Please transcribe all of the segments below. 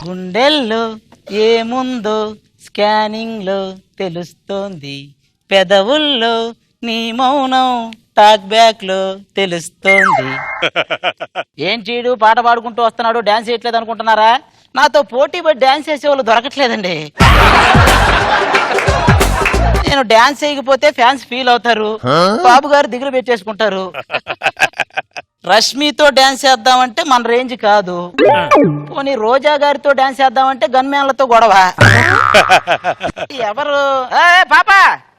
గుండెల్లో ఏముందో స్కానింగ్ లో తెలుస్తోంది, పెదవుల్లో నీ మౌనం టాక్ బ్యాక్ లో తెలుస్తోంది. ఏం చీడు పాట పాడుకుంటూ వస్తున్నాడు, డాన్స్ చేయట్లేదు అనుకుంటున్నారా? నాతో పోటీ పడి డాన్స్ చేసే వాళ్ళు దొరకట్లేదండి. నేను డాన్స్ చేయకపోతే ఫ్యాన్స్ ఫీల్ అవుతారు, బాబు గారు దిగులు పెట్టేసుకుంటారు. రష్మితో డాన్స్ చేద్దామంటే మన రేంజ్ కాదు, పోనీ రోజా గారితో డాన్స్ చేద్దామంటే గన్మ్యాన్లతో గొడవ. ఎవరు పాపా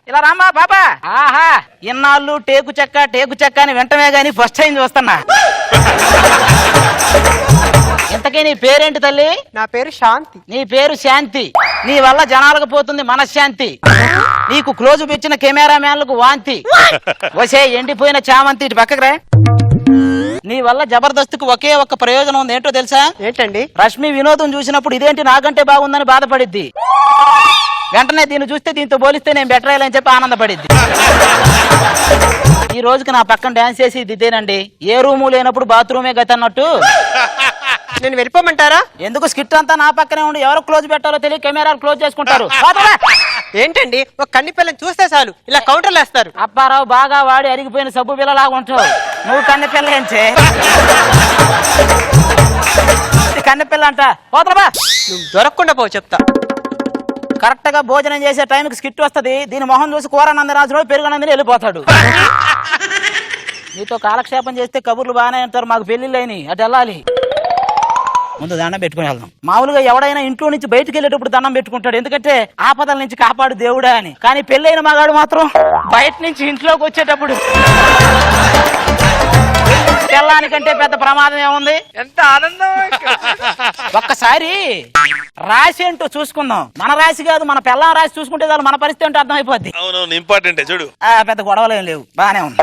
ఇలా రామ్మా పాపా. ఆహా, ఇన్నాళ్ళు టేకు చెక్క అని వెంటనే గాని ఫస్ట్ టైం చూస్తున్నా. ఇంతకీ నీ పేరేంటి తల్లి? నా పేరు శాంతి. నీ పేరు శాంతి, నీ వల్ల జనాలకు పోతుంది మనశ్శాంతి, నీకు క్లోజ్ పెట్టిన కెమెరా మ్యాన్లకు వాంతి. వసే ఎండిపోయిన చామంతి ఇటు పక్కకు రా. నీ వల్ల జబర్దస్త్కి ఒకే ఒక్క ప్రయోజనం ఉంది, ఏంటో తెలుసా? ఏంటండి? రష్మి వినోదం చూసినప్పుడు ఇదేంటి నాకంటే బాగుందని బాధపడిద్ది, వెంటనే దీన్ని చూస్తే దీంతో పోలిస్తే నేను బెటర్ అయ్యాలని చెప్పి ఆనందపడిద్ది. ఈ రోజుకి నా పక్కన డాన్స్ చేసి ఇదేనండి. ఏ రూము లేనప్పుడు బాత్రూమే గతి అన్నట్టు. నేను వెళ్ళిపోమంటారా? ఎందుకు? స్కిట్ అంతా నా పక్కనే ఉండి ఎవరు క్లోజ్ పెట్టాలో తెలియ కెమెరాలు క్లోజ్ చేసుకుంటారు. ఏంటండి, ఒక కన్ని పిల్లని చూస్తే చాలు ఇలా కౌంటర్లు వేస్తారు. అప్పారావు బాగా వాడి అరిగిపోయిన సబ్బు పిల్లలాగా ఉంటావు నువ్వు. కన్నె పిల్ల ఏంచే? కన్నె పిల్ల అంట. పోతరా నువ్వు దొరకకుండా పో చెప్తా. కరెక్ట్ గా భోజనం చేసే టైంకి స్కిట్ వస్తుంది, దీని మొహం చూసి కూరనందరాజు పెరుగునందని వెళ్ళిపోతాడు. నీతో కాలక్షేపం చేస్తే కబుర్లు బాగానే ఉంటారు, మాకు పెళ్లిళ్ళని అటు వెళ్ళాలి. ముందు దండం పెట్టుకుని వెళ్దాం. మామూలుగా ఎవడైనా ఇంట్లో నుంచి బయటకు వెళ్ళేటప్పుడు దండం పెట్టుకుంటాడు, ఎందుకంటే ఆపదల నుంచి కాపాడు దేవుడా అని. కానీ పెళ్ళైన మగాడు మాత్రం బయట నుంచి ఇంట్లోకి వచ్చేటప్పుడు తెల్లానికంటే పెద్ద ప్రమాదం ఏముంది? ఎంత ఆనందం! ఒక్కసారి రాశి ఏంటో చూసుకుందాం. మన రాశి కాదు, మన పిల్లం రాశి చూసుకుంటే చాలు మన పరిస్థితి ఏంటో అర్థమైపోద్ది. ఇంపార్టెంట్ చూడు. పెద్ద గొడవలు ఏం లేవు, బానే ఉంది.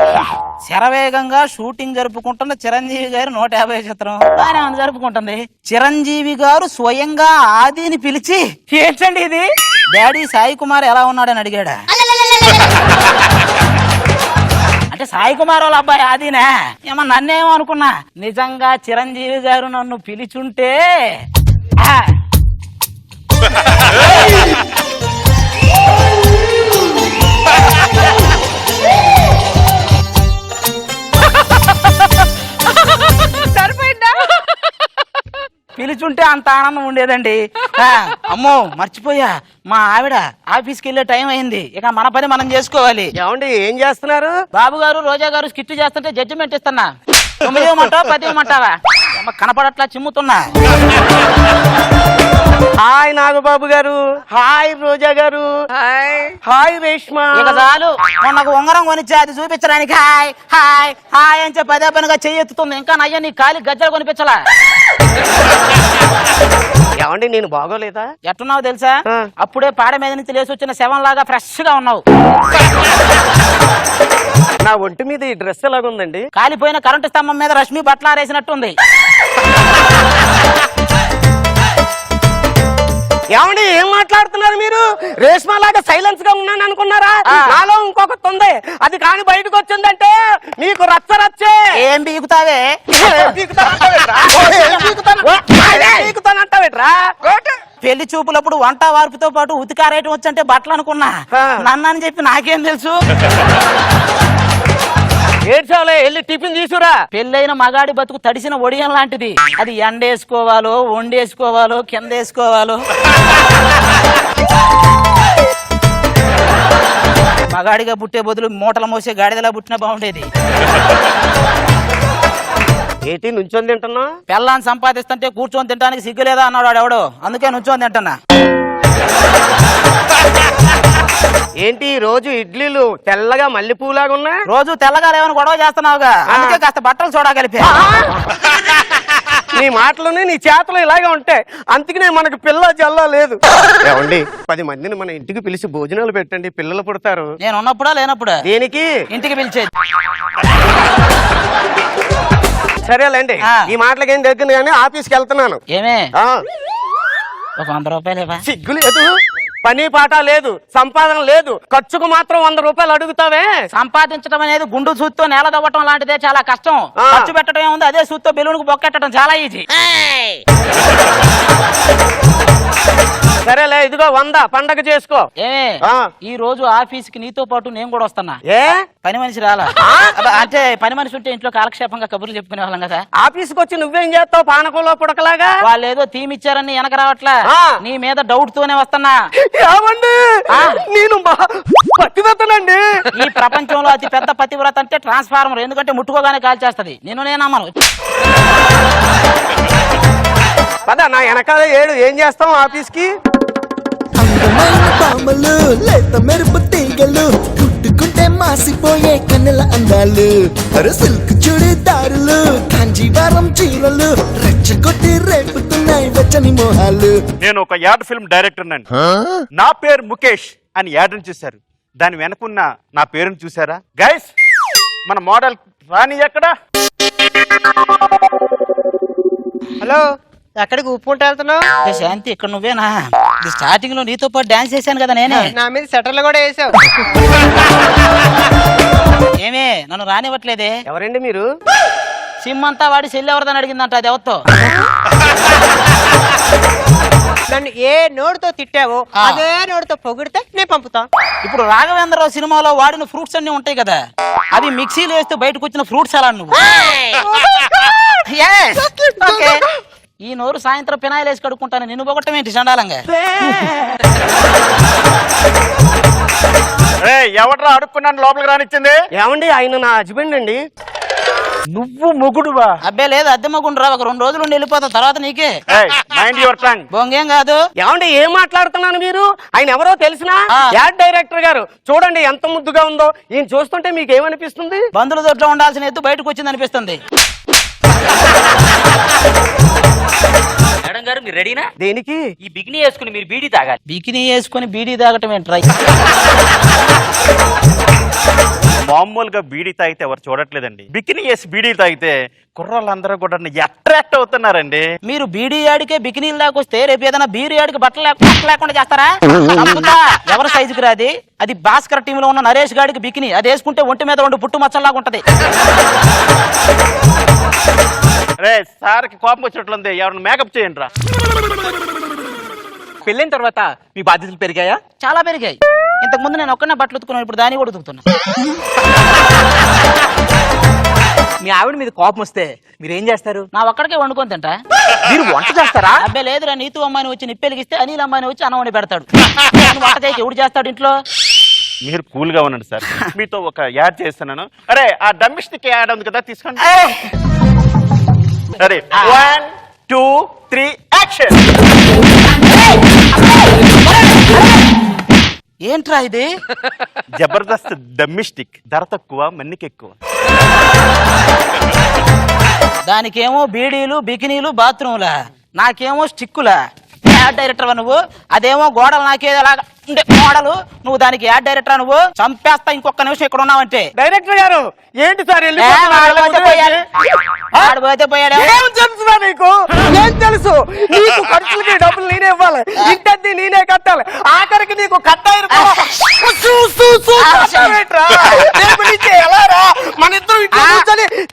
శరవేగంగా షూటింగ్ జరుపుకుంటున్న చిరంజీవి గారు 150 చిత్రం బానే ఉంది, జరుపుకుంటుంది. చిరంజీవి గారు స్వయంగా ఆదిని పిలిచి ఏంటండి ఇది డాడీ సాయి కుమార్ ఎలా ఉన్నాడని అడిగాడా? అంటే సాయి కుమార్ వాళ్ళ అబ్బాయి ఆదినే ఏమో నన్నేమో అనుకున్నా. నిజంగా చిరంజీవి గారు నన్ను పిలిచుంటే పిలిచుంటే అంత ఆనందం ఉండేదండి. అమ్మో మర్చిపోయా, మా ఆవిడ ఆఫీస్కి వెళ్ళే టైం అయింది, ఇక మన పని మనం చేసుకోవాలి. ఏమండి ఏం చేస్తున్నారు? బాబు గారు రోజా గారు స్కిట్ చేస్తుంటే జడ్జిమెంట్ ఇస్తున్నా. 9 ఇవ్వమంటావా 10 ఇవ్వమంటావా? కనపడట్లా చిమ్ముతున్నా. హాయ్ నాగబాబు గారు, హాయ్ రోజా గారు, హాయ్ రేష్మా. ఇక చాలు, మొన్నకు ఉంగరం కొనిచ్చా అది చూపించడానికి హాయ్ హాయ్ హాయ్ అని చెప్పి అదే పనిగా చెయ్యెత్తుతుంది. ఇంకా నయ్య నీ కాలి గజ్జలు కొనిపించలా. ఏమండి నేను బాగోలేదా? ఎట్టున్నావు తెలుసా? అప్పుడే పాడ మీద నుంచి లేచి వచ్చిన శవం లాగా ఫ్రెష్ గా ఉన్నావు. నా ఒంటి మీద ఈ డ్రెస్ ఎలాగుందండి? కాలిపోయిన కరెంటు స్తంభం మీద రష్మి బట్టలారేసినట్టుంది. ఏమండి ఏం మాట్లాడుతున్నారు మీరు? రేష్మా లాగా సైలెన్స్ గా ఉన్నాను అనుకున్నారా? నాలో ఇంకొకటి ఉంది, అది కాని బయటకు వచ్చిందంటే నీకు రచ్చరచ్చే. ఏం బీగుతావే? పెళ్లి చూపులప్పుడు వంట వార్పుతో పాటు ఉతికారేయటం వచ్చంటే బట్టలు అనుకున్నా, నన్ను అని చెప్పి నాకేం తెలుసు. ఏడ్చావులే, వెళ్ళి టిఫిన్ తీసుకురా. పెళ్ళైన మగాడి బతుకు తడిసిన ఒడియం లాంటిది, అది ఎండేసుకోవాలో వండేసుకోవాలో కింద వేసుకోవాలో. మగాడిగా పుట్టే బదులు మూటలు మోసే గాడిదలా పుట్టినా బాగుండేది. ఏంటి నుంచొని తింటున్నా? పెళ్ళాన్ని సంపాదిస్తుంటే కూర్చొని తినడానికి సిగ్గులేదా అన్నాడు వాడెవడో, అందుకే నుంచొని తింటున్నా. ఏంటి రోజు ఇడ్లీలు తెల్లగా మల్లెపూలాగా ఉన్నా? రోజు తెల్లగా లేవని గొడవ చేస్తున్నావుగా, అందుకే కాస్త బట్టలు చూడగలిపా. నీ మాటలోనే నీ చేతలు ఇలాగే ఉంటాయి, అందుకనే మనకు పిల్ల జల్లా లేదు. ఏమండి 10 మందిని మన ఇంటికి పిలిచి భోజనాలు పెట్టండి, పిల్లలు పుడతారు. నేను ఉన్నప్పుడా లేనప్పుడా? దేనికి? ఇంటికి పిలిచేది. సరేలేండి, ఈ మాటలకి ఏం దగ్గర కానీ ఆఫీస్కి వెళ్తున్నాను. ఏమే ఆ ఒక 100 రూపాయలు సిగ్గులేదు. పని పాట లేదు, సంపాదన లేదు, ఖర్చుకు మాత్రం 100 రూపాయలు అడుగుతావే. సంపాదించడం అనేది గుండు సూత్తో నేల దవ్వటం లాంటిదే, చాలా కష్టం. ఖర్చు పెట్టడం ఏముంది, అదే సూత్తో బెలూన్కు బొక్కెట్టడం చాలా ఈజీ. సరేలే, ఇదిగో 100 పండగ చేసుకో. ఈ రోజు ఆఫీస్ కి నీతో పాటు నేను కూడా వస్తున్నా. ఏ పని మనిషి రాలా? అంటే పని మనిషి ఉంటే ఇంట్లో కాలక్షేపంగా కబుర్లు చెప్పుకునే వాళ్ళం కదా. ఆఫీస్కి వచ్చి నువ్వేం చేస్తావు పానకంలో పుడకలాగా? వాళ్ళు ఏదో థీమ్ ఇచ్చారని వెనక రావట్లా, నీ మీద డౌట్ తోనే వస్తున్నా. ఏమండి, నేను పతివ్రతనండి. ఈ ప్రపంచంలో అతి పెద్ద పతివ్రత అంటే ట్రాన్స్ఫార్మర్, ఎందుకంటే ముట్టుకోగానే కాల్చేస్తది. నేను నమ్మను. పద నా వెనకాల ఏడు, ఏం చేస్తాం ఆఫీస్కి? అందమైన పామలు, లేత మెరుపు తీగలు, పుట్టుకుంటే మాసిపోయే కన్నెల అందాలు, సిల్క్ చుడిదారులు, కాంజీవరం చీరలు, రెచ్చగొట్టి రేపుతున్నాయి వెచ్చని మోహాలు. నేను ఒక యాడ్ ఫిల్మ్ డైరెక్టర్ అండి. నా పేరు ముఖేష్ అని యాడ్ని చూశారు, దాని వెనకున్న నా పేరుని చూసారా? గైస్, మన మోడల్ రాణి ఎక్కడ? హలో, ఎక్కడికి ఉప్పుకుంటూ వెళ్తున్నావు? శాంతి, ఇక్కడ నువ్వేనా? స్టార్టింగ్ లో నీతో పాటు డాన్స్ చేశాను కదా నేనే. నా మీద సెటర్లు కూడా వేసావు. ఏమే నన్ను రానివ్వట్లేదే? ఎవరండి మీరు? సిమ్ అంతా వాడి సెల్ ఎవరిదని అడిగిందంట, అది ఎవరితో? నన్ను ఏ నోడుతో తిట్టావో అదే నోడుతో పొగిడితే నేను పంపుతా. ఇప్పుడు రాఘవేంద్రరావు సినిమాలో వాడిన ఫ్రూట్స్ అన్ని ఉంటాయి కదా, అవి మిక్సీలో వేస్తే బయటకు వచ్చిన ఫ్రూట్స్ అలా నువ్వు. Yes. Okay. ఈ నోరు సాయంత్రం పినాయిలు వేసి కడుక్కుంటాను, నిన్ను పొగట్టం ఏంటి చండాలంగా? ఎవడరా అడుక్కున్నాను లోపలికి రానిచ్చింది? ఏమండి, ఆయన నా హస్బెండ్ అండి. నువ్వు మొగుడువా? అబ్బే లేదు, అద్దె మగుండు రా, ఒక 2 రోజులు ఉండి వెళ్ళిపోతావు, తర్వాత నీకే. Mind your tongue. బొంగేం కాదు. ఏమండి, ఏం మాట్లాడుతున్నాను మీరు? ఆయన ఎవరో తెలిసినా? యాడ్ డైరెక్టర్ గారు. చూడండి ఎంత ముద్దుగా ఉందో. ఈయన చూస్తుంటే మీకు ఏమనిపిస్తుంది? బంధువుల దొడ్లో ఉండాల్సిన ఎత్తు బయటకు వచ్చింది అనిపిస్తుంది. మేడం గారు, మీరు రెడీనా? దేనికి? ఈ బిగిని వేసుకుని మీరు బీడీ తాగాలి. బికినీ వేసుకుని బీడీ తాగటం ఏంట్రా? మామూలుగా బీడీ తాగితే ఎవరు చూడట్లేదండి, బికినీ వేసి బీడీ తాగితే కుర్రాళ్ళందరూ కూడా అట్రాక్ట్ అవుతున్నారండి. మీరు బీడీ యాడికే బికినీలు దాకొస్తే రేపు ఏదైనా బీరు యాడికి బట్టలు లేకుండా చేస్తారా? ఎవరి సైజుకి రాది? అది భాస్కర్ టీంలో ఉన్న నరేష్ గాడికి బికినీ, అది వేసుకుంటే ఒంటి మీద 2 పుట్టు మచ్చల్లాగా ఉంటది. రే, సార్కి కోపం వచ్చినట్లుంది, ఎవరిని మేకప్ చేయండి రా. పెళ్ళైన తర్వాత మీ బాధ్యతలు పెరిగాయా? చాలా పెరిగాయి. ఇంతకు ముందు నేను ఒక్కనే బట్టలు ఉతుకున్నాను, ఇప్పుడు దాన్ని కూడా ఉతుకుతున్నా. మీ ఆవిడ మీద కోపం వస్తే మీరు ఏం చేస్తారు? నా ఒక్కడికే వండుకొని తింటా. మీరు వంట చేస్తారా? అబ్బాయి లేదురా, నీతు అమ్మాయిని వచ్చి నిప్పెలిగిస్తే అనిల్ అమ్మాయిని వచ్చి అన్నం వండి పెడతాడు. వంట చేయకి ఎవడు చేస్తాడు ఇంట్లో? మీరు కూల్ గా ఉండండి సార్, మీతో ఒక యాడ్ చేస్తున్నాను. అరే, ఆ డమ్మిస్టిక్ యాడ్ ఉంది కదా, తీసుకోండి. సరే, 1 2 3 యాక్షన్. ఏంట్రా ఇది? జబర్దస్త్ డమ్మిస్టిక్, ధర తక్కువ మన్నిక ఎక్కువ. దానికేమో బీడీలు, బికినీలు, బాత్రూమ్లా, నాకేమో స్టిక్కులా. యాడ్ డైరెక్టర్ నువ్వు, అదేమో గోడలు నాకే అలాగా ఉండే గోడలు, నువ్వు దానికి యాడ్ డైరెక్టర్. నువ్వు చంపేస్తా ఇంకొక నిమిషం ఇక్కడ ఉన్నావంటే. డైరెక్టర్ గారు ఏంటి సార్? పోతే పోయాడు. ఏం తెలుసురా నీకు? ఏం తెలుసు? నీకు ఖర్చులకి డబ్బులు నేనే ఇవ్వాలి, ఇంటద్ది నేనే కట్టాలి, ఆఖరికి నీకు కట్టాయి మన ఇద్దరు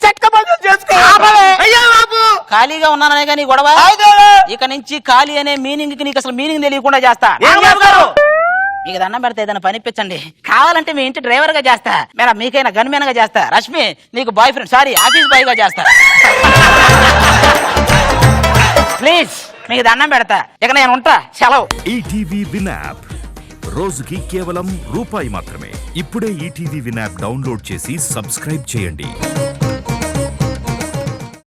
చెక్క పనులు చేసుకోవాలి. ఖాళీగా ఉన్నాననే కానీ గొడవ. ఇక నుంచి ఖాళీ అనే మీనింగ్ కి నీకు అసలు మీనింగ్ తెలియకుండా చేస్తా. మీకు దండం పెడితే ఏదైనా పనిపించండి, కావాలంటే మీ ఇంటి డ్రైవర్ గా చేస్తా, మేడం మీకైనా గన్మెన్ గా చేస్తా, రష్మి నీకు boy friend sorry office boy గా చేస్తా. ప్లీజ్ మీకు దండం పెడతా, ఇక నేను ఉంటా, సెలవు. ఈటీవీ విన్ యాప్ రోజుకి కేవలం ₹1 మాత్రమే. ఇప్పుడే ఈటీవీ విన్ యాప్ డౌన్లోడ్ చేసి సబ్స్క్రైబ్ చేయండి.